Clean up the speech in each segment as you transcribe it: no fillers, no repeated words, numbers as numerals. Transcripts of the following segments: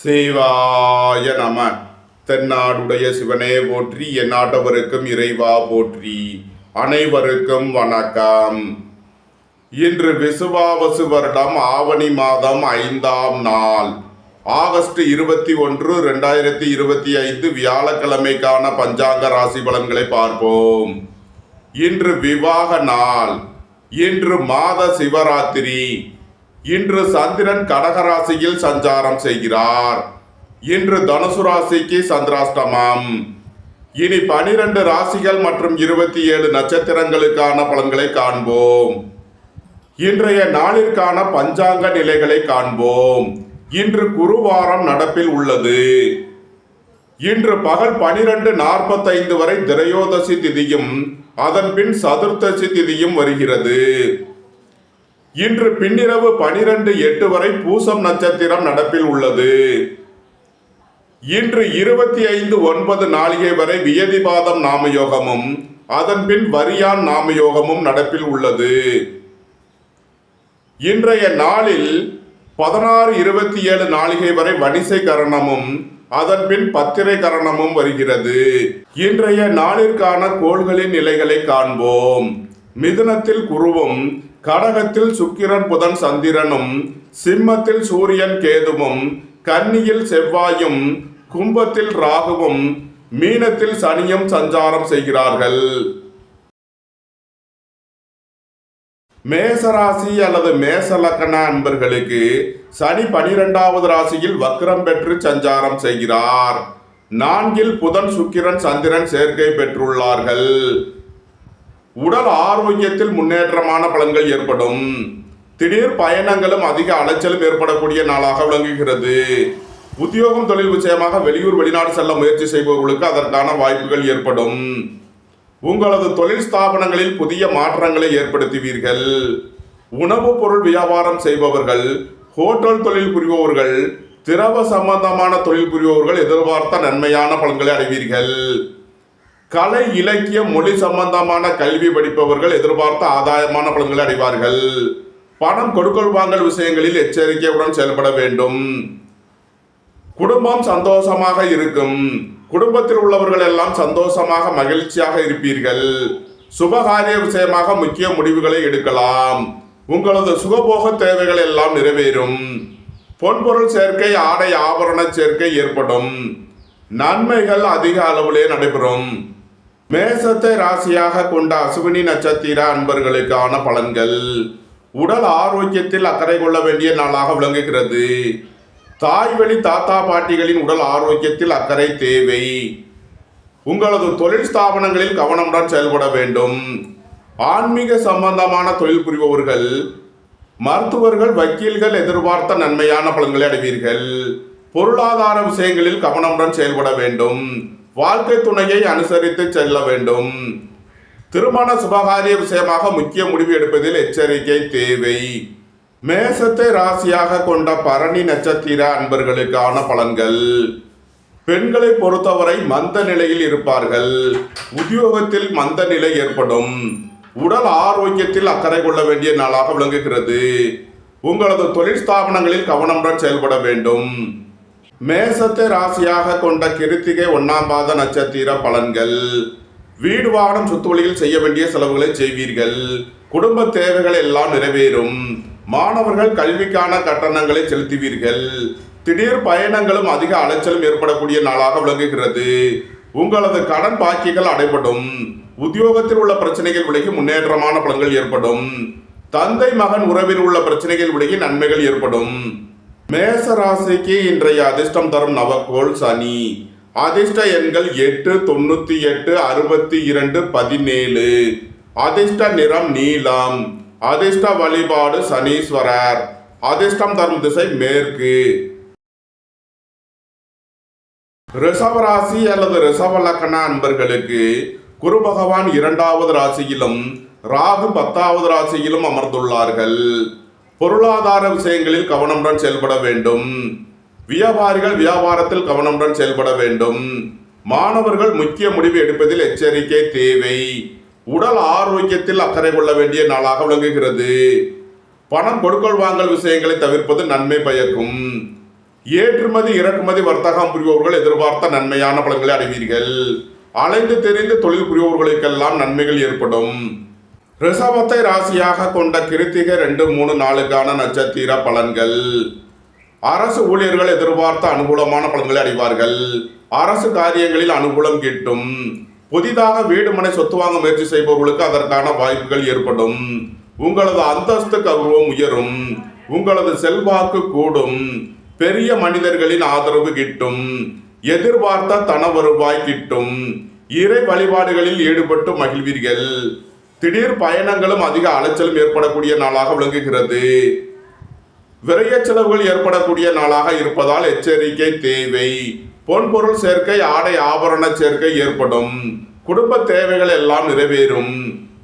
சிவாய நம. தென்னாடுடைய சிவனே போற்றி, எந்நாட்டவருக்கும் இறைவா போற்றி. அனைவருக்கும் வணக்கம். இன்று விசுவாவசு வருடம் ஆவணி மாதம் 5ஆம் நாள், ஆகஸ்ட் 21, 2025 வியாழக்கிழமைக்கான பஞ்சாங்க ராசி பலன்களை பார்ப்போம். இன்று விவாக நாள். இன்று மாத சிவராத்திரி. இன்று சந்திரன் கடகராசியில் சஞ்சாரம் செய்கிறார். இன்று தனுசு ராசிக்கு சந்திராஷ்டமம். இனி 12 ராசிகள் மற்றும் 27 நட்சத்திரங்களுக்கான பலன்களை காண்போம். இன்றைய நாளிற்கான பஞ்சாங்க நிலைகளை காண்போம். இன்று குருவாரம் நடப்பில் உள்ளது. இன்று பகல் 12:45 வரை திரையோதசி திதியும் அதன் பின் சதுர்த்தசி திதியும் வருகிறது. இன்று பின்னிரவு 12:08 வரை பூசம் நட்சத்திரம் நடப்பில் உள்ளது. இன்று 25:09 நாளிகை வரை வியதிபாதம் நாமயோகமும் அதன் பின் வரியான் நாமயோகமும் நடப்பில் உள்ளது. இன்றைய நாளில் 16:27 நாளிகை வரை வணிசை கரணமும் அதன் பின் பத்திரை கரணமும் வருகிறது. இன்றைய நாளிற்கான கோள்களின் நிலைகளை காண்போம். மிதுனத்தில் குருவும், கடகத்தில் சுக்கிரன் புதன் சந்திரனும், சிம்மத்தில் சூரியன் கேதுவும், கன்னியில் செவ்வாயும், கும்பத்தில் ராகுவும், மீனத்தில் சனியும் சஞ்சாரம் செய்கிறார்கள். மேசராசி அல்லது மேச லக்கண அன்பர்களுக்கு சனி 12வது ராசியில் வக்ரம் பெற்று சஞ்சாரம் செய்கிறார். 4இல் புதன் சுக்கிரன் சந்திரன் சேர்க்கை பெற்றுள்ளார்கள். உடல் ஆரோக்கியத்தில் முன்னேற்றமான பலன்கள் ஏற்படும். திடீர் பயணங்களும் அதிக அலைச்சலும் ஏற்படக்கூடிய நாளாக விளங்குகிறது. உத்தியோகம் தொழில் விஷயமாக வெளியூர் வெளிநாடு செல்ல முயற்சி செய்பவர்களுக்கு அதற்கான வாய்ப்புகள் ஏற்படும். உங்களது தொழில் ஸ்தாபனங்களில் புதிய மாற்றங்களை ஏற்படுத்துவீர்கள். உணவுப் பொருள் வியாபாரம் செய்பவர்கள், ஹோட்டல் தொழில் புரிபவர்கள், திரவ சம்பந்தமான தொழில் புரிபவர்கள் எதிர்பார்த்த நன்மையான பலன்களை அடைவீர்கள். கலை இலக்கியம் மொழி சம்பந்தமான கல்வி படிப்பவர்கள் எதிர்பார்த்த ஆதாயமான பலன்களை அடைவார்கள். பணம் கொடுக்கல் வாங்கல் விஷயங்களில் எச்சரிக்கையுடன் செயல்பட வேண்டும். குடும்பம் சந்தோஷமாக இருக்கும். குடும்பத்தில் உள்ளவர்கள் எல்லாம் சந்தோஷமாக மகிழ்ச்சியாக இருப்பீர்கள். சுபகாரிய விஷயமாக முக்கிய முடிவுகளை எடுக்கலாம். உங்களது சுகபோக தேவைகள் எல்லாம் நிறைவேறும். பொன்பொருள் சேர்க்கை, ஆடை ஆபரண சேர்க்கை ஏற்படும். நன்மைகள் அதிக அளவிலே நடைபெறும். மேசத்தை ராசியாக கொண்ட அசுவினி நட்சத்திர அன்பர்களுக்கான பலன்கள். உடல் ஆரோக்கியத்தில் அக்கறை கொள்ள வேண்டிய நாளாக விளங்குகிறது. தாய்வழி தாத்தா பாட்டிகளின் உடல் ஆரோக்கியத்தில் அக்கறை தேவை. உங்களது தொழில் ஸ்தாபனங்களில் கவனமுடன் செயல்பட வேண்டும். ஆன்மீக சம்பந்தமான தொழில் புரிபவர்கள், மருத்துவர்கள், வக்கீல்கள் எதிர்பார்த்த நன்மையான பலன்களை அடைவீர்கள். பொருளாதார விஷயங்களில் கவனமுடன் செயல்பட வேண்டும். வாழ்க்கை துணையை அனுசரித்து செல்ல வேண்டும். திருமண சுபகாரிய விஷயமாக முக்கிய முடிவு எடுப்பதில் எச்சரிக்கை தேவை. மேசத்தை ராசியாக கொண்ட பரணி நட்சத்திர அன்பர்களுக்கான பலன்கள். பெண்களை பொறுத்தவரை மந்த நிலையில் இருப்பார்கள். உத்தியோகத்தில் மந்த நிலை ஏற்படும். உடல் ஆரோக்கியத்தில் அக்கறை கொள்ள வேண்டிய நாளாக விளங்குகிறது. உங்களது தொழில் ஸ்தாபனங்களில் கவனமுடன் செயல்பட வேண்டும். மேசத்தை ராசியாக கொண்ட கிருத்திகை 1ஆம் பாத நட்சத்திர பலன்கள். வீடு வாகனம் சுத்துவழியில் செய்ய வேண்டிய செலவுகளை செய்வீர்கள். குடும்ப தேவைகள் எல்லாம் நிறைவேறும். மாணவர்கள் கல்விக்கான கட்டணங்களை செலுத்துவீர்கள். திடீர் பயணங்களும் அதிக அலைச்சலும் ஏற்படக்கூடிய நாளாக விளங்குகிறது. உங்களது கடன் பாக்கிகள் அடைபடும். உத்தியோகத்தில் உள்ள பிரச்சனைகள் விலகி முன்னேற்றமான பலன்கள் ஏற்படும். தந்தை மகன் உறவில் உள்ள பிரச்சனைகள் விலகி நன்மைகள் ஏற்படும். மேச ராசிக்கு இன்றைய அதிர்ஷ்டம் தரும் நவக்கோள் சனி. அதிர்ஷ்ட எண்கள் 8, 98, 62, 17. அதிர்ஷ்ட நிறம் நீலம். அதிர்ஷ்ட வழிபாடு சனீஸ்வரர். அதிர்ஷ்டம் தரும் திசை மேற்கு. ரிஷபராசி அல்லது ரிஷப லக்கண அன்பர்களுக்கு குரு பகவான் 2வது ராசியிலும் ராகு 10வது ராசியிலும் அமர்ந்துள்ளார்கள். பொருளாதார விஷயங்களில் கவனமுடன் செயல்பட வேண்டும். வியாபாரிகள் வியாபாரத்தில் கவனமுடன் செயல்பட வேண்டும். மாணவர்கள் முக்கிய முடிவு எடுப்பதில் எச்சரிக்கை தேவை. உடல் ஆரோக்கியத்தில் அக்கறை கொள்ள வேண்டிய நாளாக விளங்குகிறது. பணம் கொடுக்கல் வாங்கல் விஷயங்களை தவிர்ப்பது நன்மை பயக்கும். ஏற்றுமதி இறக்குமதி வர்த்தகம் புரிபவர்கள் எதிர்பார்த்த நன்மையான பலன்களை அடைவீர்கள். அலைந்து தெரிந்து தொழில் புரிபவர்களுக்கெல்லாம் நன்மைகள் ஏற்படும். ரிஷபத்தை ராசியாக கொண்ட கிருத்திகை 2, 3, 4 நட்சத்திர பலன்கள். அரசு ஊழியர்கள் எதிர்பார்த்த அனுகூலமான பலன்களை அடைவார்கள். அரசு காரியங்களில் அனுகூலம் கிட்டும். புதிதாக வீடு மனை சொத்து வாங்க முயற்சி செய்பவர்களுக்கு அதற்கான வாய்ப்புகள் ஏற்படும். உங்களது அந்தஸ்து கௌரவம் உயரும். உங்களது செல்வாக்கு கூடும். பெரிய மனிதர்களின் ஆதரவு கிட்டும். எதிர்பார்த்த தன வருவாய் கிட்டும். இறை வழிபாடுகளில் ஈடுபட்டு மகிழ்வீர்கள். திடீர் பயணங்களும் அதிக அலைச்சலும் ஏற்படக்கூடிய நாளாக விளங்குகிறது. விரைய செலவுகள் ஏற்படக்கூடிய நாளாக இருப்பதால் எச்சரிக்கை தேவை. பொன்பொருள் சேர்க்கை, ஆடை ஆபரண சேர்க்கை ஏற்படும். குடும்ப தேவைகள் எல்லாம் நிறைவேறும்.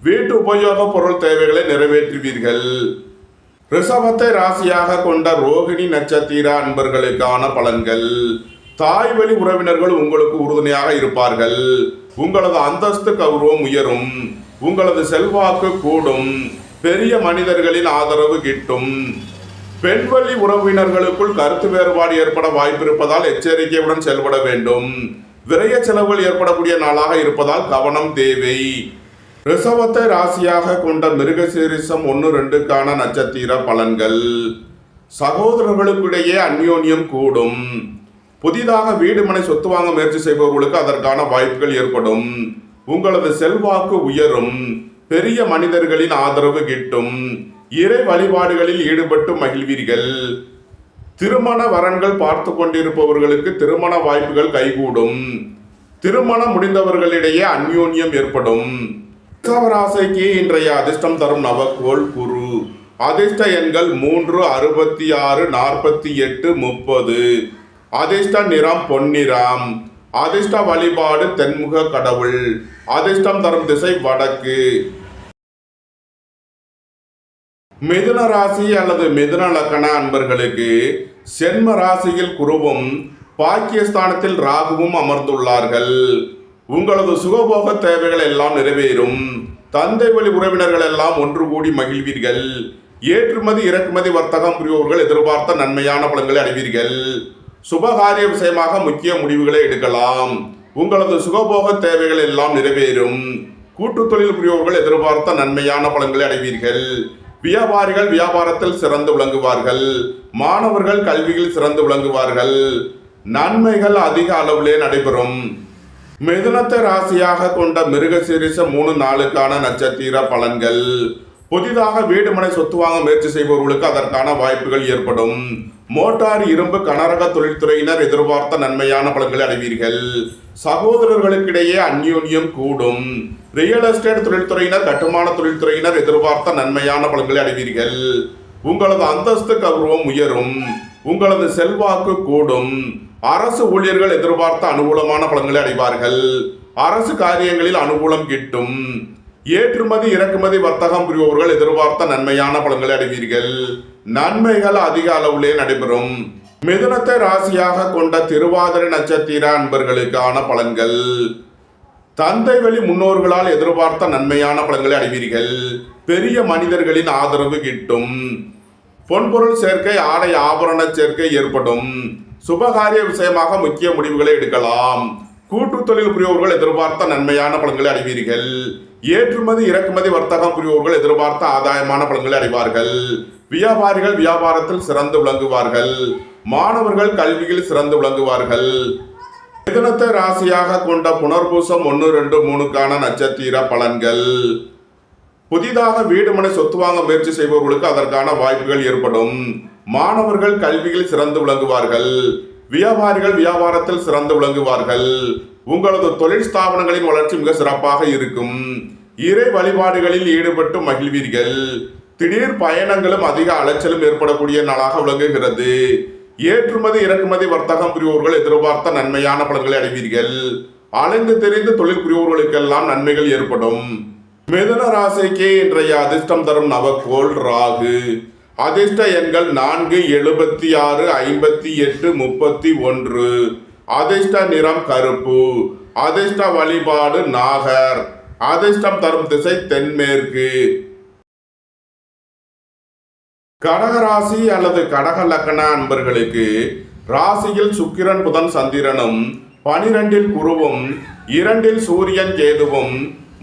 வீட்டு உபயோக பொருள் தேவைகளை நிறைவேற்றுவீர்கள். ரிஷபத்தை ராசியாக கொண்ட ரோகிணி நட்சத்திர அன்பர்களுக்கான பலன்கள். தாய் வழி உறவினர்கள் உங்களுக்கு உறுதுணையாக இருப்பார்கள். உங்களது அந்தஸ்து கௌரவம் உயரும். உங்களது செல்வாக்கு கூடும். பெரிய மனிதர்களின் ஆதரவு கிட்டும். பெண்வழி உறவினர்களுக்குள் கருத்து வேறுபாடு ஏற்பட வாய்ப்பு இருப்பதால் எச்சரிக்கையுடன் செயல்பட வேண்டும். விரைய செலவுகள் ஏற்படக்கூடிய நாளாக இருப்பதால் கவனம் தேவை. ரிஷபத்தை ராசியாக கொண்ட மிருகசீரிஷம் 1, 2 நட்சத்திர பலன்கள். சகோதரர்களுக்கிடையே அந்யோன்யம் கூடும். புதிதாக வீடு மனை சொத்து வாங்க முயற்சி செய்பவர்களுக்கு அதற்கான வாய்ப்புகள் ஏற்படும். உங்களது செல்வாக்கு உயரும். பெரிய மனிதர்களின் ஆதரவு கிட்டும். இறை வழிபாடுகளில் ஈடுபட்டு மகிழ்வீர்கள். திருமண வரன்கள் பார்த்து கொண்டிருப்பவர்களுக்கு திருமண வாய்ப்புகள் கைகூடும். திருமணம் முடிந்தவர்களிடையே அந்யோன்யம் ஏற்படும். ரிஷபராசிக்கு இன்றைய அதிர்ஷ்டம் தரும் நவக்கோள் குரு. அதிர்ஷ்ட எண்கள் 3, 66, 48, 30. அதிர்ஷ்ட நிறம் பொன்னிறம். அதிர்ஷ்ட வழிபாடு தென்முக கடவுள். அதிர்ஷ்டம் தரும் திசை வடக்கு. மிதுன ராசி அல்லது மிதுன லக்கண அன்பர்களுக்கு சென்ம ராசியில் குருவும் பாக்கியஸ்தானத்தில் ராகுவும் அமர்ந்துள்ளார்கள். உங்களது சுகபோக தேவைகள் எல்லாம் நிறைவேறும். தந்தை வழி உறவினர்கள் எல்லாம் ஒன்று கூடி மகிழ்வீர்கள். ஏற்றுமதி இறக்குமதி வர்த்தகம் புரிபவர்கள் எதிர்பார்த்த நன்மையான பலன்களை அடைவீர்கள். சுபகாரிய விஷயமாக முக்கிய முடிவுகளை எடுக்கலாம். உங்களது சுகபோக தேவைகள் எல்லாம் நிறைவேறும். கூட்டு தொழில் புரிபவர்கள் எதிர்பார்த்த நன்மையான பலன்களை அடைவீர்கள். வியாபாரிகள் வியாபாரத்தில் சிறந்து விளங்குவார்கள். மாணவர்கள் கல்வியில் சிறந்து விளங்குவார்கள். நன்மைகள் அதிக அளவிலே நடைபெறும். மிதுனத்தை ராசியாக கொண்ட மிருகசீரிஷம் 3, 4 நட்சத்திர பலன்கள். புதிதாக வீடு மனை சொத்து வாங்க முயற்சி செய்பவர்களுக்கு அதற்கான வாய்ப்புகள் ஏற்படும். மோட்டார் இரும்பு கனரக தொழில்துறையினர் எதிர்பார்த்த நன்மையான பலன்களை அடைவீர்கள். சகோதரர்களுக்கிடையே அந்யோன்யம் கூடும். ரியல் எஸ்டேட் தொழில்துறையினர் கட்டுமான தொழில்துறையினர் எதிர்பார்த்த நன்மையான பலன்களை அடைவீர்கள். உங்களது அந்தஸ்து கௌரவம் உயரும். உங்களது செல்வாக்கு கூடும். அரசு ஊழியர்கள் எதிர்பார்த்த அனுகூலமான பலன்களை அடைவார்கள். அரசு காரியங்களில் அனுகூலம் கிட்டும். ஏற்றுமதி இறக்குமதி வர்த்தகம் புரிபவர்கள் எதிர்பார்த்த நன்மையான பலன்களை அடைவீர்கள். நன்மைகள் அதிக அளவிலே நடைபெறும். மிதுனத்தை ராசியாக கொண்ட திருவாதிரை நட்சத்திர அன்பர்களுக்கான பலன்கள். தந்தை வழி முன்னோர்களால் எதிர்பார்த்த நன்மையான பலன்களை அடைவீர்கள். பெரிய மனிதர்களின் ஆதரவு கிட்டும். பொன்பொருள் சேர்க்கை, ஆடை ஆபரண சேர்க்கை ஏற்படும். சுபகாரிய விஷயமாக முக்கிய முடிவுகளை எடுக்கலாம். கூட்டு தொழில் புரிபவர்கள் எதிர்பார்த்த நன்மையான பலன்களை அடைவீர்கள். ஏற்றுமதி இறக்குமதி வர்த்தகம் புரிபவர்கள் எதிர்பார்த்த ஆதாயமான பலன்களை அடைவார்கள். வியாபாரிகள் வியாபாரத்தில் சிறந்து விளங்குவார்கள். மாணவர்கள் கல்வியில் சிறந்து விளங்குவார்கள். மிதுனத்தை ராசியாக கொண்ட புனர்பூசம் 1, 2, 3 நட்சத்திர பலன்கள். புதிதாக வீடு மனை சொத்து வாங்க முயற்சி செய்பவர்களுக்கு அதற்கான வாய்ப்புகள் ஏற்படும். மாணவர்கள் கல்வியில் சிறந்து விளங்குவார்கள். வியாபாரிகள் வியாபாரத்தில் சிறந்து விளங்குவார்கள். உங்களது தொழில் ஸ்தாபனங்களின் வளர்ச்சி மிக சிறப்பாக இருக்கும். இறை வழிபாடுகளில் ஈடுபட்டு மகிழ்வீர்கள். திடீர் பயணங்களும் அதிக அலைச்சலும் ஏற்படக்கூடிய நாளாக விளங்குகிறது. ஏற்றுமதி இறக்குமதி வர்த்தகம் புரிவோர்கள் எதிர்பார்த்த நன்மையான பலன்களை அடைவீர்கள். அலைந்து தெரிந்து தொழில் புரிவோர்களுக்கெல்லாம் நன்மைகள் ஏற்படும். மிதுன ராசிக்கு இன்றைய அதிர்ஷ்டம் தரும் நவக்கோள் ராகு. அதிர்ஷ்ட எண்கள் 4, 76, 58, 31. அதிர்ஷ்ட நிறம் கருப்பு. அதிர்ஷ்ட வழிபாடு நாகர். அதிர்ஷ்டம் தரும் திசை தென்மேற்கு. கடகராசி அல்லது கடக லக்கண அன்பர்களுக்கு ராசியில் சுக்கிரன் புதன் சந்திரனும் 12 குருவும் 2 சூரியன் கேதுவும்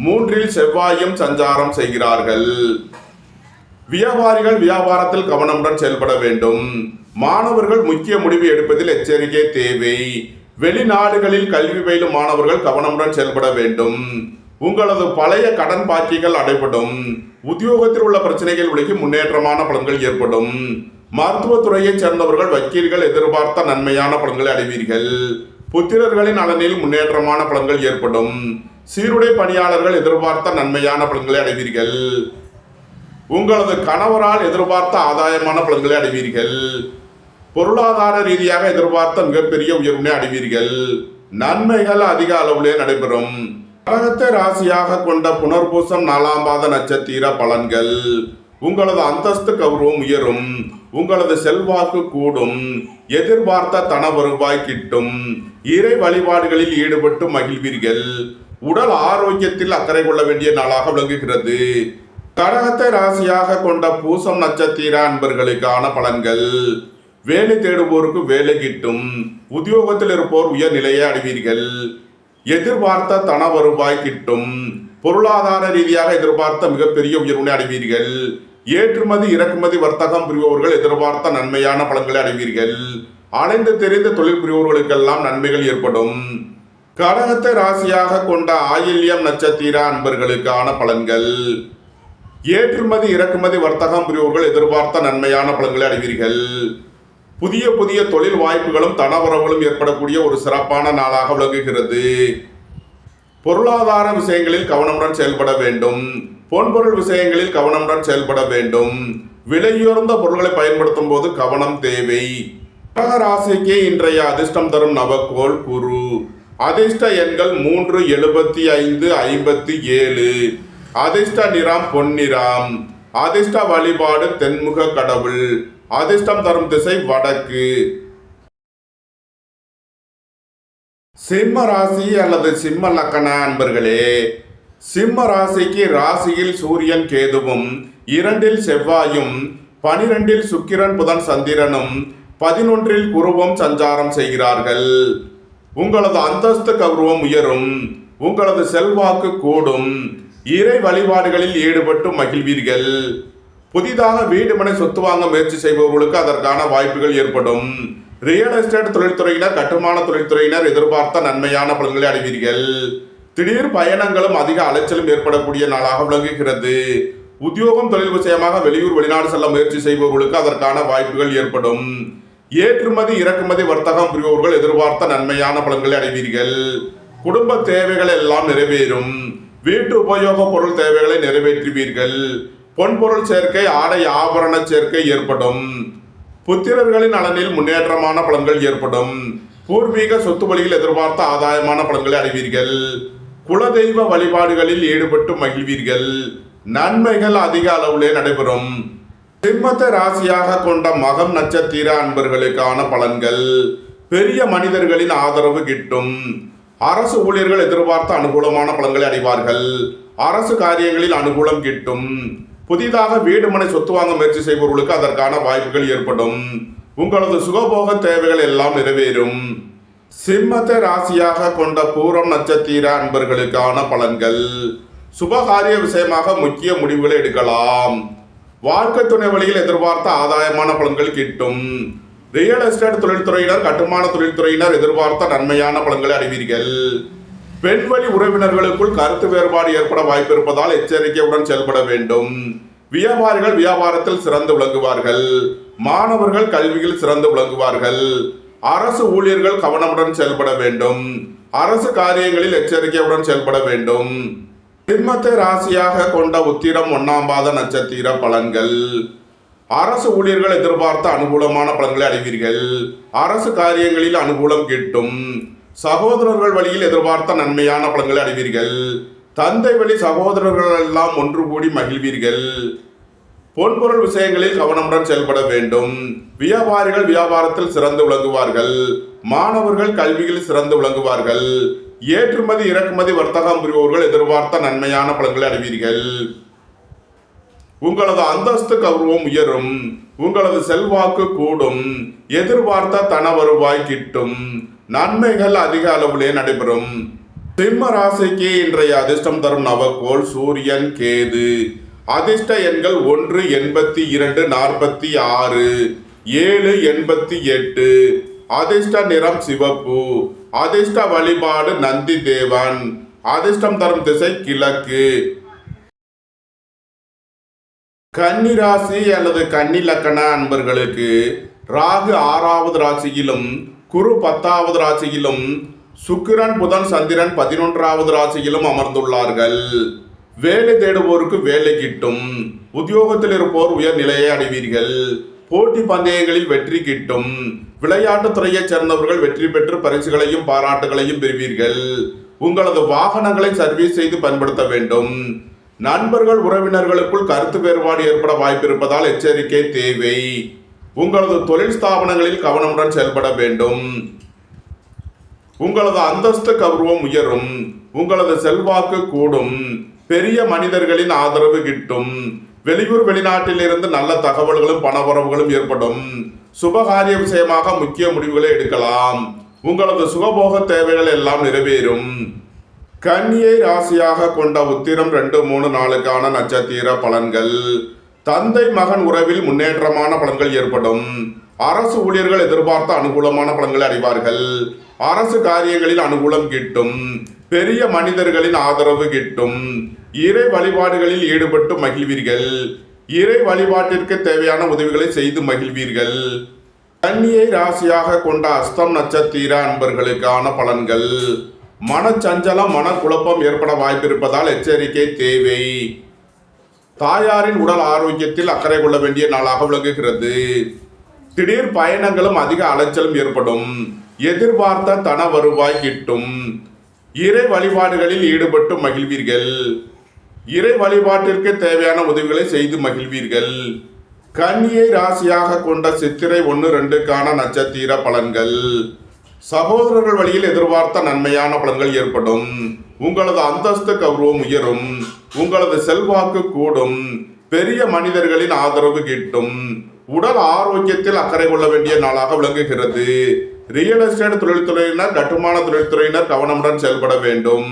3 செவ்வாயும் சஞ்சாரம் செய்கிறார்கள். வியாபாரிகள் வியாபாரத்தில் கவனமுடன் செயல்பட வேண்டும். மாணவர்கள் முக்கிய முடிவு எடுப்பதில் எச்சரிக்கை தேவை. வெளிநாடுகளில் கல்வி பயிலும் மாணவர்கள் கவனமுடன் செயல்பட வேண்டும். உங்களது பழைய கடன் பாக்கிகள் அடைபடும். உத்தியோகத்தில் உள்ள பிரச்சனைகள் விலகி முன்னேற்றமான பலன்கள் ஏற்படும். மருத்துவத்துறையைச் சேர்ந்தவர்கள் வக்கீல்கள் எதிர்பார்த்த நன்மையான பலன்களை அடைவீர்கள். புத்திரர்களின் நலனில் முன்னேற்றமான பலன்கள் ஏற்படும். சீருடை பணியாளர்கள் எதிர்பார்த்த நன்மையான பலன்களை அடைவீர்கள். உங்களது கணவரால் எதிர்பார்த்த ஆதாயமான பலன்களை அடைவீர்கள். பொருளாதார ரீதியாக எதிர்பார்த்த மிகப்பெரிய உயர்வினை அடைவீர்கள். நன்மைகள் அதிக அளவிலே நடைபெறும். கடகத்தை ராசியாக கொண்ட புனர்பூசம் 4ஆம் பாத நட்சத்திர பலன்கள். உங்களது அந்தஸ்து கௌரவம் உயரும். உங்களது செல்வாக்கு கூடும். எதிர்பார்த்த தன வருவாய் கிட்டும். இறை வழிபாடுகளில் ஈடுபட்டு மகிழ்வீர்கள். உடல் ஆரோக்கியத்தில் அக்கறை கொள்ள வேண்டிய நாளாக விளங்குகிறது. கடகத்தை ராசியாக கொண்ட பூசம் நட்சத்திர அன்பர்களுக்கான பலன்கள். வேலை தேடுவோருக்கு வேலை கிட்டும். உத்தியோகத்தில் இருப்போர் உயர்நிலையை அடைவீர்கள். எதிர்பார்த்த தன வருவாய் கிட்டும். பொருளாதார ரீதியாக எதிர்பார்த்த மிகப்பெரிய உயர்வினை அடைவீர்கள். ஏற்றுமதி இறக்குமதி வர்த்தகம் புரிபவர்கள் எதிர்பார்த்த நன்மையான பலன்களை அடைவீர்கள். அலைந்து தெரிந்த தொழில் புரிபவர்களுக்கெல்லாம் நன்மைகள் ஏற்படும். கடகத்தை ராசியாக கொண்ட ஆயில்யம் நட்சத்திர அன்பர்களுக்கான பலன்கள். ஏற்றுமதி இறக்குமதி வர்த்தகம் புரிபவர்கள் எதிர்பார்த்த நன்மையான பலன்களை அடைவீர்கள். புதிய புதிய தொழில் வாய்ப்புகளும் தனவரவுகளும் ஏற்படக்கூடிய ஒரு சிறப்பான நாளாக விளங்குகிறது. பொருளாதார விஷயங்களில் கவனமுடன் செயல்பட வேண்டும். பொன்பொருள் விஷயங்களில் கவனமுடன் செயல்பட வேண்டும். விலையுயர்ந்த பொருட்களை பயன்படுத்தும் போது கவனம் தேவை. கடக ராசிக்கு இன்றைய அதிர்ஷ்டம் தரும் நவக்கோள் குரு. அதிர்ஷ்ட எண்கள் 3, 75, 57. அதிர்ஷ்ட நிறம் பொன்னிறம். அதிர்ஷ்ட வழிபாடு தென்முக கடவுள். அதிர்ஷ்டம் தரும் திசை வடக்கு. சிம்ம ராசி அல்லது சிம்ம லக்கண அன்பர்களே, சிம்ம ராசிக்கு ராசியில் சூரியன் கேதுவும் 2 செவ்வாயும் 12 சுக்கிரன் புதன் சந்திரனும் 11 குருவும் சஞ்சாரம் செய்கிறார்கள். உங்களது அந்தஸ்து கௌரவம் உயரும். உங்களது செல்வாக்கு கூடும். இறை வழிபாடுகளில் ஈடுபட்டு மகிழ்வீர்கள். புதிதாக வீடு மனை சொத்து வாங்க முயற்சி செய்பவர்களுக்கு அதற்கான வாய்ப்புகள் ஏற்படும். ரியல் எஸ்டேட் தொழில்துறையினர் கட்டுமான தொழில்துறையினர் எதிர்பார்த்த நன்மையான பலன்களை அடைவீர்கள். திடீர் பயணங்களும் அதிக அலைச்சலும் ஏற்படக்கூடிய நாளாக விளங்குகிறது. உத்தியோகம் தொழில் விஷயமாக வெளியூர் வெளிநாடு செல்ல முயற்சி செய்பவர்களுக்கு அதற்கான வாய்ப்புகள் ஏற்படும். ஏற்றுமதி இறக்குமதி வர்த்தகம் புரிபவர்கள் எதிர்பார்த்த நன்மையான பலன்களை அடைவீர்கள். குடும்ப தேவைகள் எல்லாம் நிறைவேறும். வீட்டு உபயோக பொருள் தேவைகளை நிறைவேற்றுவீர்கள். பொன்பொருள் சேர்க்கை ஆடை ஆபரண சேர்க்கை ஏற்படும். புத்திரர்களின் நலனில் முன்னேற்றமான பலன்கள் ஏற்படும். பூர்வீக சொத்து வழியில் எதிர்பார்த்த ஆதாயமான பலன்களை அடைவீர்கள். குலதெய்வ வழிபாடுகளில் ஈடுபட்டு மகிழ்வீர்கள். நன்மைகள் அதிக அளவிலே நடைபெறும். சிம்மத்தை ராசியாக கொண்ட மகம் நட்சத்திர அன்பர்களுக்கான பலன்கள். பெரிய மனிதர்களின் ஆதரவு கிட்டும். அரசு ஊழியர்கள் எதிர்பார்த்த அனுகூலமான பலன்களை அடைவார்கள். அரசு காரியங்களில் அனுகூலம் கிட்டும். புதிதாக வீடு மனை சொத்து வாங்க முயற்சி செய்பவர்களுக்கு அதற்கான வாய்ப்புகள் ஏற்படும். உங்களது சுகபோக தேவைகள் எல்லாம் நிறைவேறும். சிம்மத்தை ராசியாக கொண்ட பூரம் நட்சத்திர அன்பர்களுக்கான பலன்கள். சுபகாரிய விஷயமாக முக்கிய முடிவுகளை எடுக்கலாம். வாழ்க்கை துணை வழியில் எதிர்பார்த்த ஆதாயமான பலன்கள் கிட்டும். ரியல் எஸ்டேட் தொழில்துறையினர் கட்டுமான தொழில்துறையினர் எதிர்பார்த்த நன்மையான பலன்களை அடைவீர்கள். பெண்வழி உறவினர்களுக்குள் கருத்து வேறுபாடு ஏற்பட வாய்ப்பு இருப்பதால் எச்சரிக்கையுடன் செயல்பட வேண்டும். வியாபாரிகள் வியாபாரத்தில் சிறந்து விளங்குவார்கள். மாணவர்கள் கல்வியில் சிறந்து விளங்குவார்கள். அரசு ஊழியர்கள் கவனமுடன் செயல்பட வேண்டும். அரசு காரியங்களில் எச்சரிக்கையுடன் செயல்பட வேண்டும். சிம்மத்தை ராசியாக கொண்ட உத்திரம் 1ஆம் பாத நட்சத்திர பலன்கள். அரசு ஊழியர்கள் எதிர்பார்த்த அனுகூலமான பலன்களை அடைவீர்கள். அரசு காரியங்களில் அனுகூலம் கிட்டும். சகோதரர்கள் வழியில் எதிர்பார்த்த நன்மையான பலன்களை அடைவீர்கள். தந்தை வழி சகோதரர்கள் எல்லாம் ஒன்று கூடி மகிழ்வீர்கள். பொன்பொருள் விஷயங்களில் கவனமுடன் செயல்பட வேண்டும். வியாபாரிகள் வியாபாரத்தில் சிறந்து விளங்குவார்கள். மாணவர்கள் கல்வியில் சிறந்து விளங்குவார்கள். ஏற்றுமதி இறக்குமதி வர்த்தகம் புரிபவர்கள் எதிர்பார்த்த நன்மையான பலன்களை அடைவீர்கள். உங்களது அந்தஸ்து கௌரவம் உயரும். உங்களது செல்வாக்கு கூடும். எதிர்பார்த்த தன வருவாய் கிட்டும். நன்மைகள் அதிக அளவிலே நடைபெறும். சிம்ம ராசிக்கு இன்றைய அதிர்ஷ்டம் தரும் நவக்கோள் சூரியன் கேது. அதிர்ஷ்ட எண்கள் 1 82 46 7 88. அதிர்ஷ்ட நிறம் சிவப்பு. அதிர்ஷ்ட வழிபாடு நந்தி தேவன். அதிர்ஷ்டம் தரும் திசை கிழக்கு. கன்னி ராசி அல்லது கன்னி லக்கண அன்பர்களுக்கு ராகு 6வது ராசியிலும் குரு 10வது ராசியிலும் சுக்கிரன் புதன் சந்திரன் 11வது ராசியிலும் அமர்ந்துள்ளார்கள். வேலை தேடுவோருக்கு வேலை கிட்டும். உத்தியோகத்தில் இருப்போர் உயர் நிலையை அடைவீர்கள். போட்டி பந்தயங்களில் வெற்றி கிட்டும். விளையாட்டுத் துறையைச் சேர்ந்தவர்கள் வெற்றி பெற்று பரிசுகளையும் பாராட்டுகளையும் பெறுவீர்கள். உங்களது வாகனங்களை சர்வீஸ் செய்து பயன்படுத்த வேண்டும். நண்பர்கள் உறவினர்களுக்குள் கருத்து வேறுபாடு ஏற்பட வாய்ப்பிருப்பதால் எச்சரிக்கை தேவை. உங்களது தொழில் ஸ்தாபனங்களில் கவனமுடன் செயல்பட வேண்டும். உங்களது அந்தஸ்து கௌரவம் உயரும். உங்களது செல்வாக்கு கூடும். பெரிய மனிதர்களின் ஆதரவு கிட்டும். வெளியூர் வெளிநாட்டில் இருந்து நல்ல தகவல்களும் பணவரவுகளும் ஏற்படும். சுபகாரிய விஷயமாக முக்கிய முடிவுகளை எடுக்கலாம். உங்களது சுகபோக தேவைகள் எல்லாம் நிறைவேறும். கன்னியை ராசியாக கொண்ட உத்திரம் 2 3 4க்கான நட்சத்திர பலன்கள். தந்தை மகன் உறவில் முன்னேற்றமான பலன்கள் ஏற்படும். அரசு ஊழியர்கள் எதிர்பார்த்த அனுகூலமான பலன்களை அடைவார்கள். அரசு காரியங்களில் அனுகூலம் கிட்டும். பெரிய மனிதர்களின் ஆதரவு கிட்டும். இறை வழிபாடுகளில் ஈடுபட்டு மகிழ்வீர்கள். இறை வழிபாட்டிற்கு தேவையான உதவிகளை செய்து மகிழ்வீர்கள். கன்னியை ராசியாக கொண்ட அஸ்தம் நட்சத்திர அன்பர்களுக்கான பலன்கள். மனச்சஞ்சலம் மனக்குழப்பம் ஏற்பட வாய்ப்பிருப்பதால் எச்சரிக்கை தேவை. தாயாரின் உடல் ஆரோக்கியத்தில் அக்கறை கொள்ள வேண்டிய நாளாக விளங்குகிறது. திடீர் பயணங்களும் அதிக அலைச்சலும் ஏற்படும். எதிர்பார்த்த தன வருவாய் கிட்டும். இறை வழிபாடுகளில் ஈடுபட்டு மகிழ்வீர்கள். இறை வழிபாட்டிற்கு தேவையான உதவிகளை செய்து மகிழ்வீர்கள். கன்னியை ராசியாக கொண்ட சித்திரை 1 2க்கான நட்சத்திர பலன்கள். சகோதரர்கள் வழியில் எதிர்பார்த்த நன்மையான பலன்கள் ஏற்படும். உங்களது அந்தஸ்து கௌரவம் உயரும். உங்களது செல்வாக்கு கூடும். பெரிய மனிதர்களின் ஆதரவு கிட்டும். உடல் ஆரோக்கியத்தில் அக்கறை கொள்ள வேண்டிய நாளாக விளங்குகிறது. ரியல் எஸ்டேட் தொழில்துறையினர் கட்டுமான தொழில்துறையினர் கவனமுடன் செயல்பட வேண்டும்.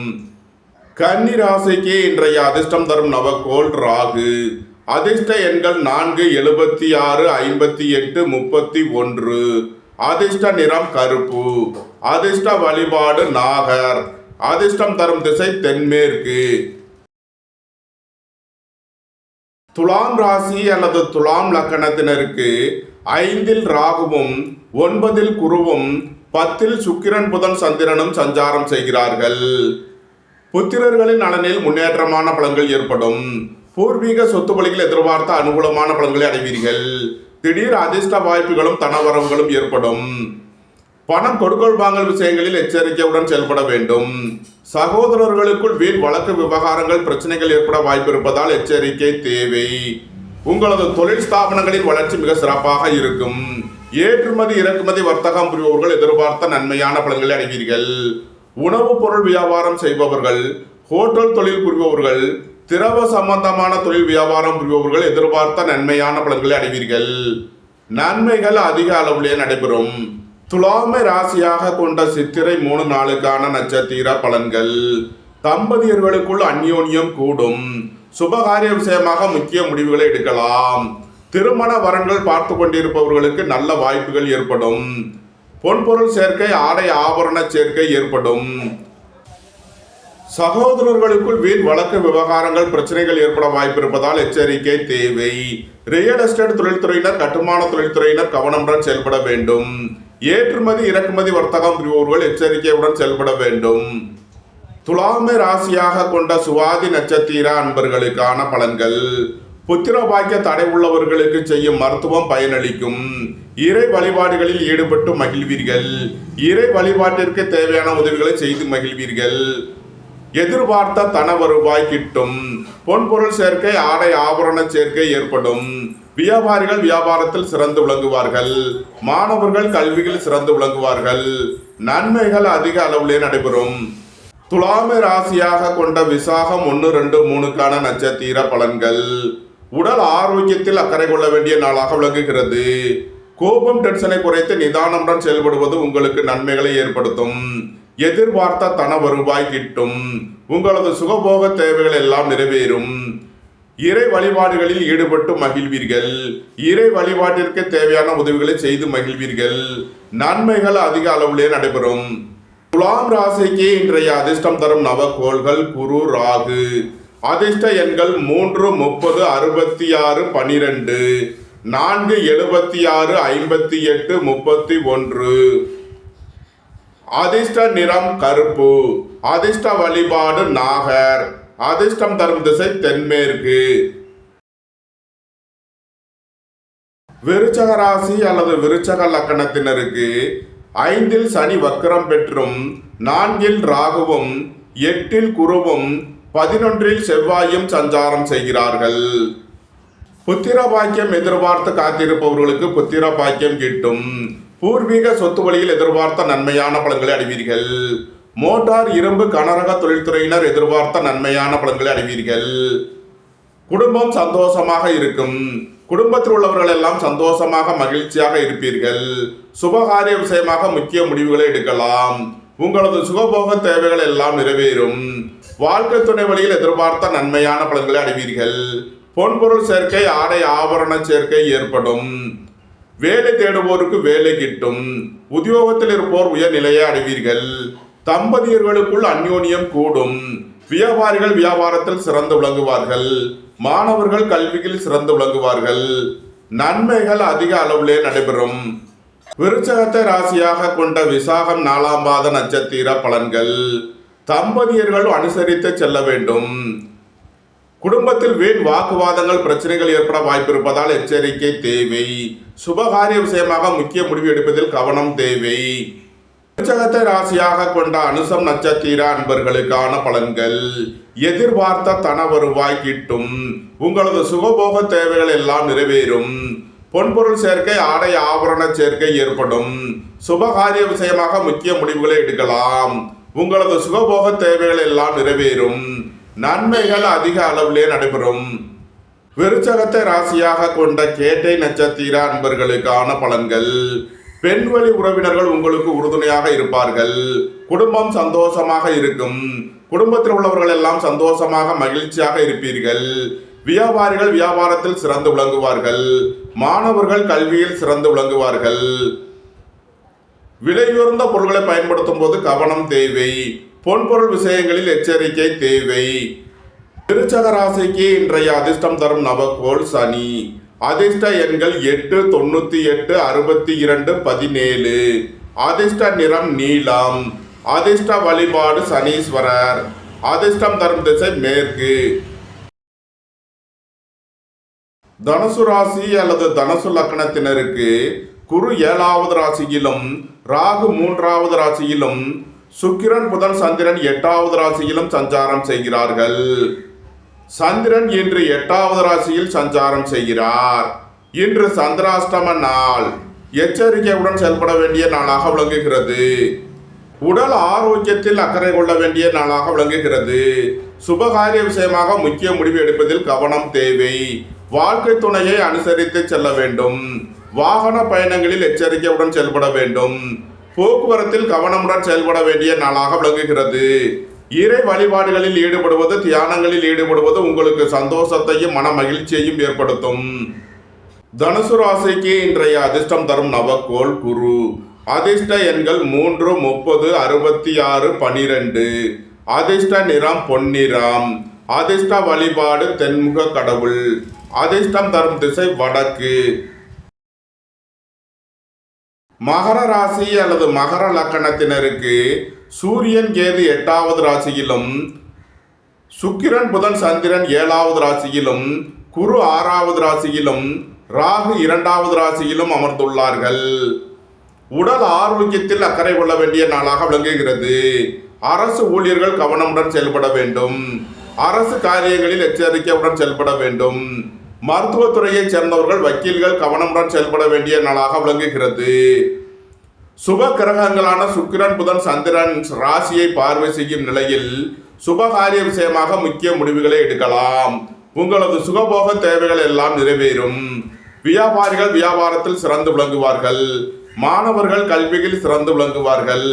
கன்னி ராசிக்கு இன்றைய அதிர்ஷ்டம் தரும் நவக்கோள் ராகு. அதிர்ஷ்ட எண்கள் 4 76 58 31. அதிர்ஷ்ட நிறம் கருப்பு. அதிர்ஷ்ட வழிபாடு நாகர். அதிர்ஷ்டம் தரும் திசை தென்மேற்கு. துலாம் ராசி அல்லது துலாம் லக்கணத்தினருக்கு 5ல் ராகுவும் 9ல் குருவும் 10ல் சுக்கிரன் புதன் சந்திரனும் சஞ்சாரம் செய்கிறார்கள். புத்திரர்களின் நலனில் முன்னேற்றமான பலன்கள் ஏற்படும். பூர்வீக சொத்து வழியில் எதிர்பார்த்த அனுகூலமான பலன்களை அடைவீர்கள். திடீர் அதிர்ஷ்ட வாய்ப்புகளும் தனவரவுகளும் ஏற்படும். பணம் கொடுக்கல் வாங்கல் விஷயங்களில் எச்சரிக்கையுடன் செயல்பட வேண்டும். சகோதரர்களுக்குள் வீண் வழக்கு விவகாரங்கள் பிரச்சனைகள் ஏற்பட வாய்ப்பிருப்பதால் எச்சரிக்கை தேவை. உங்களது தொழில் ஸ்தாபனங்களின் வளர்ச்சி மிக சிறப்பாக இருக்கும். ஏற்றுமதி இறக்குமதி வர்த்தகம் புரிபவர்கள் எதிர்பார்த்த நன்மையான பலன்களை அடைவீர்கள். உணவுப் பொருள் வியாபாரம் செய்பவர்கள், ஹோட்டல் தொழில் புரிபவர்கள், திரவ சம்பந்தமான தொழில் வியாபாரம் புரிபவர்கள் எதிர்பார்த்த நன்மையான பலன்களை அடைவீர்கள். நன்மைகள் அதிக அளவிலே நடைபெறும். துலாமை ராசியாக கொண்ட சித்திரை 3 4க்கான நட்சத்திர பலன்கள். தம்பதியர்களுக்குள் அந்யோன்யம் கூடும். சுபகாரிய விஷயமாக முக்கிய முடிவுகளை எடுக்கலாம். திருமண வரன்கள் பார்த்து கொண்டிருப்பவர்களுக்கு நல்ல வாய்ப்புகள் ஏற்படும். பொன்பொருள் சேர்க்கை ஆடை ஆபரண சேர்க்கை ஏற்படும். சகோதரர்களுக்குள் வீண் வழக்கு விவகாரங்கள் பிரச்சனைகள் ஏற்பட வாய்ப்பிருப்பதால் எச்சரிக்கை தேவை. ரியல் எஸ்டேட் தொழில்துறையினர் கட்டுமான தொழில்துறையினர் கவனமுடன் செயல்பட வேண்டும். ஏற்றுமதி இறக்குமதி வர்த்தகம் புரிபவர்கள் எச்சரிக்கையுடன் செயல்பட வேண்டும். துலாமை ராசியாக கொண்ட சுவாதி நட்சத்திர அன்பர்களுக்கான பலன்கள். புத்திர பாக்கிய தடை உள்ளவர்களுக்கு செய்யும் மருத்துவம் பயனளிக்கும். இறை வழிபாடுகளில் ஈடுபட்டு மகிழ்வீர்கள். இறை வழிபாட்டிற்கு தேவையான உதவிகளை செய்து மகிழ்வீர்கள். எதிர்பார்த்த தன வருவாய் கிட்டும். பொன்பொருள் சேர்க்கை ஆடை ஆபரண சேர்க்கை ஏற்படும். வியாபாரிகள் வியாபாரத்தில் சிறந்து விளங்குவார்கள். மாணவர்கள் கல்வியில் சிறந்து விளங்குவார்கள். நன்மைகள் அதிக அளவிலே நடைபெறும். துலாமை ராசியாக கொண்ட விசாகம் 1 2 3க்கான நட்சத்திர பலன்கள். உடல் ஆரோக்கியத்தில் அக்கறை கொள்ள வேண்டிய நாளாக விளங்குகிறது. கோபம் டென்ஷனை குறைத்து நிதானமுடன் செயல்படுவது உங்களுக்கு நன்மைகளை ஏற்படுத்தும். எதிர்பார்த்த தன வருவாய் கிட்டும். உங்களது சுகபோக தேவைகள் எல்லாம் நிறைவேறும். இறை வழிபாடுகளில் ஈடுபட்டு மகிழ்வீர்கள். இறை வழிபாட்டிற்கு தேவையான உதவிகளை செய்து மகிழ்வீர்கள். நன்மைகள் அதிக அளவிலே நடைபெறும். துலாம் ராசிக்கு இன்றைய அதிர்ஷ்டம் தரும் நவகோள்கள் குரு, ராகு. அதிர்ஷ்ட எண்கள் 3, 30, 66, 12, 4, 76, 58, 31. அதிர்ஷ்ட நிறம் கருப்பு. அதிர்ஷ்ட வழிபாடு நாகர். அதிர்ஷ்டம் தரும் திசை தென்மேற்கு. விருச்சக ராசி அல்லது விருச்சக லக்கணத்தினருக்கு 5ல் சனி வக்கரம் பெற்றும் 4ல் ராகுவும் 8ல் குருவும் 11ல் செவ்வாயும் சஞ்சாரம் செய்கிறார்கள். புத்திர பாக்கியம் எதிர்பார்த்து காத்திருப்பவர்களுக்கு புத்திர பாக்கியம் கிட்டும். பூர்வீக சொத்து வழியில் எதிர்பார்த்த நன்மையான பலன்களை அடைவீர்கள். மோட்டார், இரும்பு, கனரக தொழில்துறையினர் எதிர்பார்த்த நன்மையான பலன்களை அடைவீர்கள். குடும்பம் சந்தோஷமாக இருக்கும். குடும்பத்தில் உள்ளவர்கள் எல்லாம் சந்தோஷமாக மகிழ்ச்சியாக இருப்பீர்கள். சுபகாரிய விஷயமாக முக்கிய முடிவுகளை எடுக்கலாம். உங்களது சுகபோக தேவைகள் எல்லாம் நிறைவேறும். வாழ்க்கை துணை வழியில் எதிர்பார்த்த நன்மையான பலன்களை அடைவீர்கள். பொன்பொருள் சேர்க்கை, ஆடை ஆபரண சேர்க்கை ஏற்படும். வேலை தேடுவோருக்கு வேலை கிட்டும். உத்தியோகத்தில் இருப்போர் உயர்நிலையை அடைவீர்கள். தம்பதியர்களுக்குள் அந்யோன்யம் கூடும். வியாபாரிகள் வியாபாரத்தில் சிறந்து விளங்குவார்கள். மாணவர்கள் கல்வியில் சிறந்து விளங்குவார்கள். நன்மைகள் அதிக அளவிலே நடைபெறும். விருச்சகத்தை ராசியாக கொண்ட விசாகம் 4ஆம் பாத நட்சத்திர பலன்கள். தம்பதியர்கள் அனுசரித்து செல்ல வேண்டும். குடும்பத்தில் வீண் வாக்குவாதங்கள், பிரச்சனைகள் ஏற்பட வாய்ப்பு இருப்பதால் எச்சரிக்கை தேவை. சுபகாரிய விஷயமாக முக்கிய முடிவு எடுப்பதில் கவனம் தேவை. விருச்சகத்தை ராசியாக கொண்ட அனுசம் நட்சத்திர அன்பர்களுக்கான பலன்கள். எதிர்பார்த்த தன வருவாய் கிட்டும். உங்களது சுகபோக தேவைகள் எல்லாம் நிறைவேறும். பொன்பொருள் சேர்க்கை, ஆடை ஆபரண சேர்க்கை ஏற்படும். சுபகாரிய விஷயமாக முக்கிய முடிவுகளை எடுக்கலாம். உங்களது சுகபோக தேவைகள் எல்லாம் நிறைவேறும். நன்மைகள் அதிக அளவிலே நடைபெறும். விருச்சகத்தை ராசியாக கொண்ட கேட்டை நட்சத்திர அன்பர்களுக்கான பலன்கள். பெண்வழி உறவினர்கள் உங்களுக்கு உறுதுணையாக இருப்பார்கள். குடும்பம் சந்தோஷமாக இருக்கும். குடும்பத்தில் உள்ளவர்கள் எல்லாம் சந்தோஷமாக மகிழ்ச்சியாக இருப்பீர்கள். வியாபாரிகள் வியாபாரத்தில் சிறந்து விளங்குவார்கள். மாணவர்கள் கல்வியில் சிறந்து விளங்குவார்கள். விலையுயர்ந்த பொருட்களை பயன்படுத்தும் போது கவனம் தேவை. பொன்பொருள் விஷயங்களில் எச்சரிக்கை தேவை. விருச்சக ராசிக்கு இன்றைய அதிர்ஷ்டம் தரும் நவகோள் சனி. அதிர்ஷ்ட எண்கள் 8, 98, 62, 17. அதிர்ஷ்ட நிறம் நீலம். அதிர்ஷ்ட வழிபாடு சனீஸ்வரர். அதிர்ஷ்டம் தரும் திசை மேற்கு. தனுசு ராசி அல்லது தனுசு லக்கணத்தினருக்கு குரு 7வது ராசியிலும், ராகு 3வது ராசியிலும், சுக்கிரன், புதன், சந்திரன் 8வது ராசியிலும் சஞ்சாரம் செய்கிறார்கள். சந்திரன் இன்று 8வது ராசியில் சஞ்சாரம் செய்கிறார். இன்று சந்திராஷ்டம நாள். எச்சரிக்கையுடன் செயல்பட வேண்டிய நாளாக விளங்குகிறது. உடல் ஆரோக்கியத்தில் அக்கறை கொள்ள வேண்டிய நாளாக விளங்குகிறது. சுபகாரிய விஷயமாக முக்கிய முடிவு எடுப்பதில் கவனம் தேவை. வாழ்க்கை துணையை அனுசரித்து செல்ல வேண்டும். வாகன பயணங்களில் எச்சரிக்கையுடன் செயல்பட வேண்டும். போக்குவரத்தில் கவனமுடன் செயல்பட வேண்டிய நாளாக விளங்குகிறது. இறை வழிபாடுகளில் ஈடுபடுவது, தியானங்களில் ஈடுபடுவது உங்களுக்கு சந்தோஷத்தையும் மன மகிழ்ச்சியையும் ஏற்படுத்தும். தனுசு ராசிக்கு இன்றைய அதிர்ஷ்டம் தரும் நவகோள் குரு. அதிர்ஷ்ட எண்கள் 3, 30, 66, 12. அதிர்ஷ்ட நிறம் பொன்னிறம். அதிர்ஷ்ட வழிபாடு தென்முக கடவுள். அதிர்ஷ்டம் தரும் திசை வடக்கு. மகர ராசி அல்லது மகர லக்கணத்தினருக்கு சூரியன், கேது 8வது ராசியிலும், சுக்கிரன், புதன், சந்திரன் 7வது ராசியிலும், குரு 6வது ராசியிலும், ராகு 2வது ராசியிலும் அமர்ந்துள்ளார்கள். உடல் ஆரோக்கியத்தில் அக்கறை கொள்ள வேண்டிய நாளாக விளங்குகிறது. அரசு ஊழியர்கள் கவனமுடன் செயல்பட வேண்டும். அரசு காரியங்களில் எச்சரிக்கையுடன் செயல்பட வேண்டும். மருத்துவத்துறையைச் சேர்ந்தவர்கள், வக்கீல்கள் கவனமுடன் செயல்பட வேண்டிய நாளாக விளங்குகிறது. சுப கிரகங்களான சுக்கிரன், புதன், சந்திரன் ராசியை பார்வை செய்யும் நிலையில் சுபகாரிய விஷயமாக முக்கிய முடிவுகளை எடுக்கலாம். உங்களது சுகபோக தேவைகள் எல்லாம் நிறைவேறும். வியாபாரிகள் வியாபாரத்தில் சிறந்து விளங்குவார்கள். மாணவர்கள் கல்வியில் சிறந்து விளங்குவார்கள்.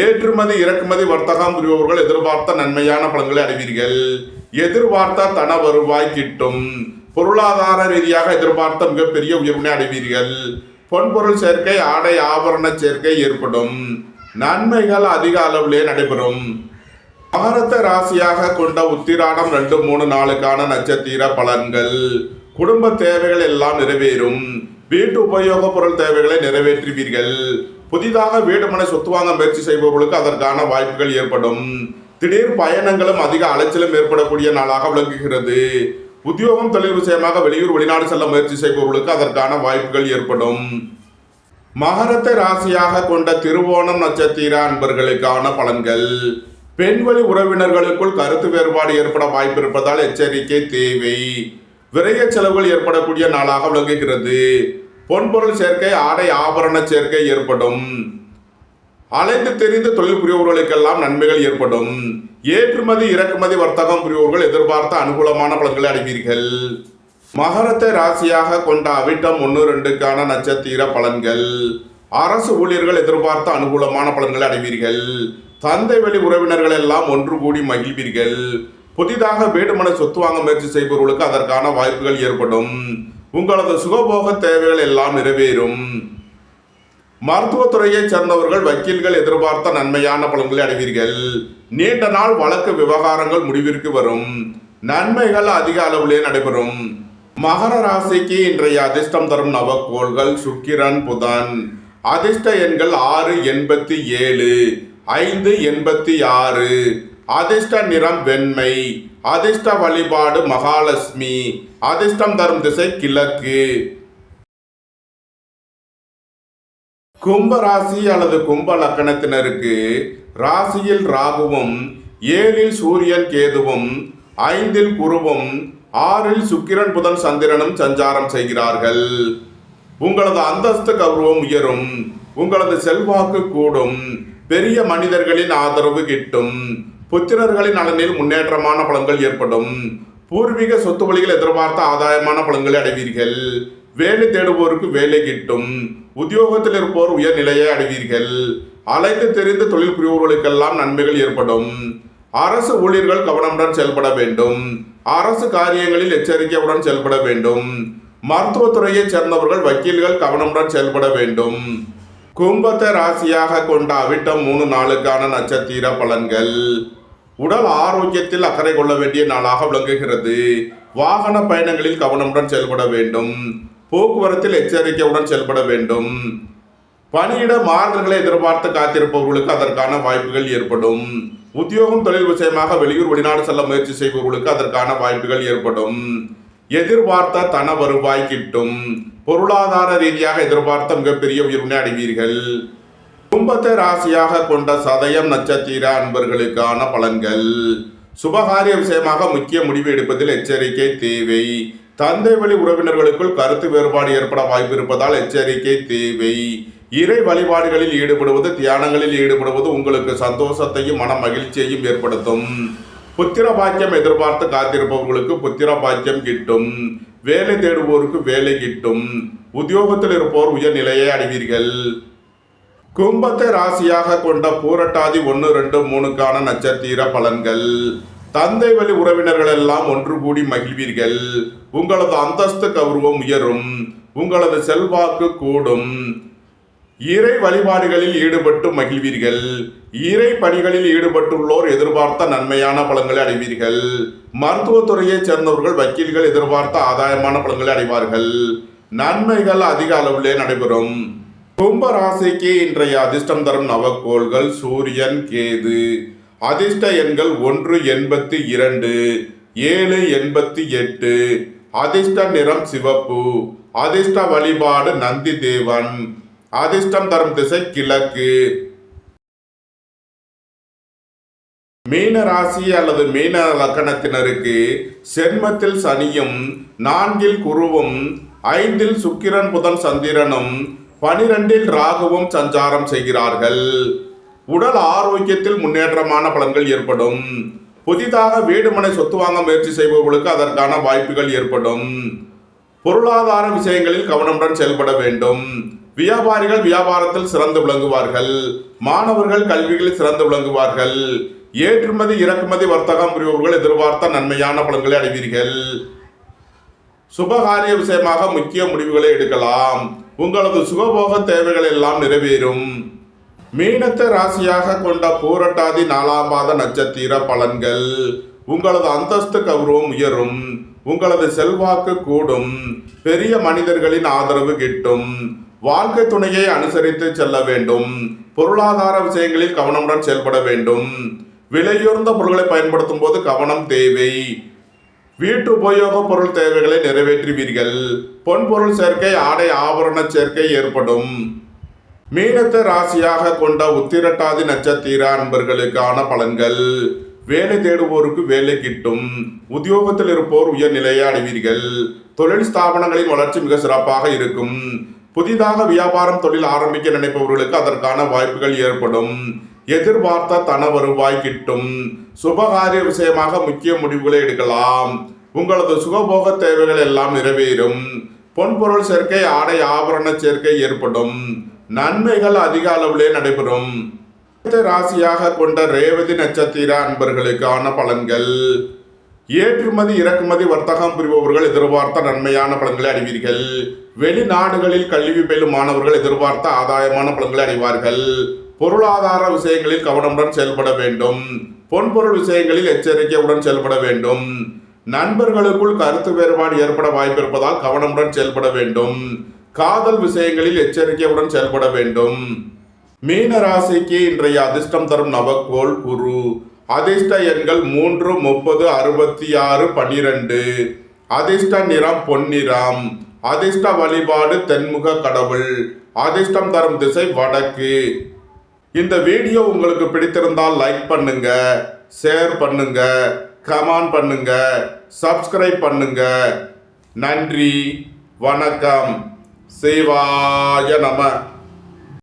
ஏற்றுமதி இறக்குமதி வர்த்தகம் புரிபவர்கள் எதிர்பார்த்த நன்மையான பலன்களை அடைவீர்கள். எதிர்பார்த்த தன வருவாய் கிட்டும். பொருளாதார ரீதியாக எதிர்பார்த்த மிகப்பெரிய உயர்வினை அடைவீர்கள். பொன்பொருள் சேர்க்கை ஆடை ஆபரண சேர்க்கை ஏற்படும். நன்மைகள் அதிக அளவிலே நடைபெறும். மகரத்தை ராசியாக கொண்ட உத்திராடம் 2, 3 நாளுக்கான நட்சத்திர பலன்கள். குடும்ப தேவைகள் எல்லாம் நிறைவேறும். வீட்டு உபயோக பொருள் தேவைகளை நிறைவேற்றுவீர்கள். புதிதாக வீடு மனை சொத்து வாங்க முயற்சி செய்பவர்களுக்கு அதற்கான வாய்ப்புகள் ஏற்படும். திடீர் பயணங்களும் அதிக அலைச்சலும் ஏற்படக்கூடிய நாளாக விளங்குகிறது. உத்தியோகம் தொழில் விஷயமாக வெளியூர் வெளிநாடு செல்ல முயற்சி செய்பவர்களுக்கு அதற்கான வாய்ப்புகள் ஏற்படும். மகரத்தை ராசியாக கொண்ட திருவோணம் நட்சத்திர அன்பர்களுக்கான பலன்கள். பெண்வழி உறவினர்களுக்குள் கருத்து வேறுபாடு ஏற்பட வாய்ப்பு இருப்பதால் எச்சரிக்கை தேவை. விரைய செலவுகள் ஏற்படக்கூடிய நாளாக விளங்குகிறது. பொன்பொருள் சேர்க்கை ஆடை ஆபரண சேர்க்கை ஏற்படும். அலைந்து தெரிந்து தொழில் புரிபவர்களுக்கெல்லாம் நன்மைகள் ஏற்படும். ஏற்றுமதி இறக்குமதி வர்த்தகம் புரிபவர்கள் எதிர்பார்த்த அனுகூலமான பலன்களை அடைவீர்கள். மகரத்தை ராசியாக கொண்ட அவிட்டம் 1, 2க்கான நட்சத்திர பலன்கள். அரசு ஊழியர்கள் எதிர்பார்த்த அனுகூலமான பலன்களை அடைவீர்கள். தந்தை வழி உறவினர்கள் எல்லாம் ஒன்று கூடி மகிழ்வீர்கள். புதிதாக வீடு மனை சொத்து வாங்க முயற்சி செய்பவர்களுக்கு அதற்கான வாய்ப்புகள் ஏற்படும். உங்களது சுகபோக தேவைகள் எல்லாம் நிறைவேறும். மருத்துவத்துறையைச் சேர்ந்தவர்கள் வக்கீல்கள் எதிர்பார்த்த நன்மையான பலன்களை அடைவீர்கள். நீண்ட நாள் வழக்கு விவகாரங்கள் முடிவிற்கு வரும். நன்மைகள் அதிக அளவிலே நடைபெறும். மகர ராசிக்கு இன்றைய அதிர்ஷ்டம் தரும் நவக்கோள்கள் சுக்கிரன், புதன். அதிர்ஷ்ட எண்கள் 6, 87, 5, 86. அதிர்ஷ்ட நிறம் வெண்மை. அதிர்ஷ்ட வழிபாடு மகாலட்சுமி. அதிர்ஷ்டம் தரும் திசை கிழக்கு. கும்ப ராசி அல்லது கும்ப லக்கணத்தினருக்கு ராசியில் ராகுவும் 7ல் சூரியன் கேதுவும் 5ல் குருவும் 6ல் சுக்கிரன் புதன் சந்திரனும் சஞ்சாரம் செய்கிறார்கள். உங்களது அந்தஸ்து கௌரவம் உயரும். உங்களது செல்வாக்கு கூடும். பெரிய மனிதர்களின் ஆதரவு கிட்டும். புத்திரர்களின் நலனில் முன்னேற்றமான பலன்கள் ஏற்படும். பூர்வீக சொத்து வழிகள் எதிர்பார்த்த ஆதாயமான பலன்களை அடைவீர்கள். வேலை தேடுவோருக்கு வேலை கிட்டும். உத்தியோகத்தில் இருப்போர் உயர் நிலையை அடைவீர்கள். அலைந்து தெரிந்து தொழில் புரிவோர்களுக்கெல்லாம் நன்மைகள் ஏற்படும். அரசு ஊழியர்கள் கவனமுடன் செயல்பட வேண்டும். அரசு காரியங்களில் எச்சரிக்கையுடன் செயல்பட வேண்டும். மருத்துவத்துறையைச் சேர்ந்தவர்கள் வக்கீல்கள் கவனமுடன் செயல்பட வேண்டும். கும்பத்தை ராசியாக கொண்ட அவிட்டம் 3 நாளுக்கான நட்சத்திர பலன்கள். உடல் ஆரோக்கியத்தில் அக்கறை கொள்ள வேண்டிய நாளாக விளங்குகிறது. வாகன பயணங்களில் கவனமுடன் செயல்பட வேண்டும். போக்குவரத்தில் எச்சரிக்கையுடன் செயல்பட வேண்டும். பணியிட மாறுதல்களை எதிர்பார்த்து காத்திருப்பவர்களுக்கு அதற்கான வாய்ப்புகள் ஏற்படும். உத்தியோகம் தொழில் விஷயமாக வெளியூர் வெளிநாடு செல்ல முயற்சி செய்பவர்களுக்கு அதற்கான வாய்ப்புகள் ஏற்படும். எதிர்பார்த்த தன வருவாய் கிட்டும். பொருளாதார ரீதியாக எதிர்பார்த்த மிகப்பெரிய உயர்வினை அடைவீர்கள். கும்பத்தை ராசியாக கொண்ட சதயம் நட்சத்திர அன்பர்களுக்கான பலன்கள். சுபகாரிய விஷயமாக முக்கிய முடிவு எடுப்பதில் எச்சரிக்கை தேவை. தந்தை வழி உறவினர்களுக்குள் கருத்து வேறுபாடு ஏற்பட வாய்ப்பு இருப்பதால் எச்சரிக்கை தேவை. இறை வழிபாடுகளில் ஈடுபடுவது தியானங்களில் ஈடுபடுவது உங்களுக்கு சந்தோஷத்தையும் மன மகிழ்ச்சியையும் ஏற்படுத்தும். புத்திர பாக்கியம் எதிர்பார்த்து காத்திருப்பவர்களுக்கு புத்திர பாக்கியம் கிட்டும். வேலை தேடுவோருக்கு வேலை கிட்டும். உத்தியோகத்தில் இருப்போர் உயர் நிலையை அடைவீர்கள். கும்பத்தை ராசியாக கொண்ட பூரட்டாதி 1, 2, 3க்கான நட்சத்திர பலன்கள். தந்தை வழி உறவினர்கள் எல்லாம் ஒன்று கூடி மகிழ்வீர்கள். உங்களது அந்தஸ்து கௌரவம் உயரும். உங்களது செல்வாக்கு கூடும். இறை வழிபாடுகளில் ஈடுபட்டு மகிழ்வீர்கள். இறை பணிகளில் ஈடுபட்டுள்ளோர் எதிர்பார்த்த நன்மையான பலன்களை அடைவீர்கள். மருத்துவத்துறையைச் சேர்ந்தவர்கள் வக்கீல்கள் எதிர்பார்த்த ஆதாயமான பலன்களை அடைவார்கள். நன்மைகள் அதிக அளவிலே நடைபெறும். கும்ப ராசிக்கு இன்றைய அதிர்ஷ்டம் தரும் நவக்கோள்கள் சூரியன், கேது. அதிர்ஷ்ட எண்கள் 1, 82, 7, 88. அதிர்ஷ்ட நிறம் சிவப்பு. அதிர்ஷ்ட வழிபாடு நந்தி தேவன். அதிர்ஷ்டம் தரும் திசை கிழக்கு. மீன ராசி அல்லது மீன லக்கணத்தினருக்கு சென்மத்தில் சனியும் 4ல் குருவும் 5ல் சுக்கிரன் புதன் சந்திரனும் 12ல் ராகுவும் சஞ்சாரம் செய்கிறார்கள். உடல் ஆரோக்கியத்தில் முன்னேற்றமான பலன்கள் ஏற்படும். புதிதாக வீடு மனை சொத்து வாங்க முயற்சி செய்பவர்களுக்கு அதற்கான வாய்ப்புகள் ஏற்படும். பொருளாதார விஷயங்களில் கவனமுடன் செயல்பட வேண்டும். வியாபாரிகள் வியாபாரத்தில் சிறந்து விளங்குவார்கள். மாணவர்கள் கல்விகளில் சிறந்து விளங்குவார்கள். ஏற்றுமதி இறக்குமதி வர்த்தகம் புரிபவர்கள் எதிர்பார்த்த நன்மையான பலன்களை அடைவீர்கள். சுபகாரிய விஷயமாக முக்கிய முடிவுகளை எடுக்கலாம். உங்களது சுகபோக தேவைகள் எல்லாம் நிறைவேறும். மீனத்தை ராசியாக கொண்ட பூரட்டாதி 4ஆம் பாத நட்சத்திர பலன்கள். உங்களது அந்தஸ்து கௌரவம் உயரும். உங்களது செல்வாக்கு கூடும். பெரிய மனிதர்களின் ஆதரவு கிட்டும். வாழ்க்கை துணையை அனுசரித்து செல்ல வேண்டும். பொருளாதார விஷயங்களில் கவனமுடன் செயல்பட வேண்டும். விலையுயர்ந்த பொருட்களை பயன்படுத்தும் போது கவனம் தேவை. வீட்டு உபயோக பொருள் தேவைகளை நிறைவேற்றுவீர்கள். பொன் பொருள் சேர்க்கை ஆடை ஆபரண சேர்க்கை ஏற்படும். மீனத்தை ராசியாக கொண்ட உத்திரட்டாதி நட்சத்திர அன்பர்களுக்கான பலன்கள். வேலை தேடுவோருக்கு வேலை கிட்டும். உத்தியோகத்தில் இருப்போர் உயர்நிலையை அடைவீர்கள். தொழில் ஸ்தாபனங்களின் வளர்ச்சி மிக சிறப்பாக இருக்கும். புதிதாக வியாபாரம் தொழில் ஆரம்பிக்க நினைப்பவர்களுக்கு அதற்கான வாய்ப்புகள் ஏற்படும். எதிர்பார்த்த தன வருவாய் கிட்டும். சுபகாரிய விஷயமாக முக்கிய முடிவுகளை எடுக்கலாம். உங்களது சுகபோக தேவைகள் எல்லாம் நிறைவேறும். பொன்பொருள் சேர்க்கை ஆடை ஆபரண சேர்க்கை ஏற்படும். நன்மைகள் அதிக அளவிலே நடைபெறும். ராசியாக கொண்ட ரேவதி நட்சத்திர அன்பர்களுக்கான பலன்கள். ஏற்றுமதி இறக்குமதி வர்த்தகம் புரிபவர்கள் எதிர்பார்த்த நன்மையான பலன்களை அடைவீர்கள். வெளிநாடுகளில் கல்வி பயிலும் மாணவர்கள் எதிர்பார்த்த ஆதாயமான பலன்களை அடைவார்கள். பொருளாதார விஷயங்களில் கவனமுடன் செயல்பட வேண்டும். பொன்பொருள் விஷயங்களில் எச்சரிக்கையுடன் செயல்பட வேண்டும். நண்பர்களுக்குள் கருத்து வேறுபாடு ஏற்பட வாய்ப்பு இருப்பதால் கவனமுடன் செயல்பட வேண்டும். காதல் விஷயங்களில் எச்சரிக்கையுடன் செயல்பட வேண்டும். மீன ராசிக்கு இன்றைய அதிர்ஷ்டம் தரும் நவக்கோள் குரு. அதிர்ஷ்ட எண்கள் 3, 30, 66, 12. அதிர்ஷ்ட நிறம் பொன்னிறம். அதிர்ஷ்ட வழிபாடு தென்முக கடவுள். அதிர்ஷ்டம் தரும் திசை வடக்கு. இந்த வீடியோ உங்களுக்கு பிடித்திருந்தால் லைக் பண்ணுங்க, ஷேர் பண்ணுங்க, கமெண்ட் பண்ணுங்க, சப்ஸ்கிரைப் பண்ணுங்க. நன்றி, வணக்கம். சிவாய நம.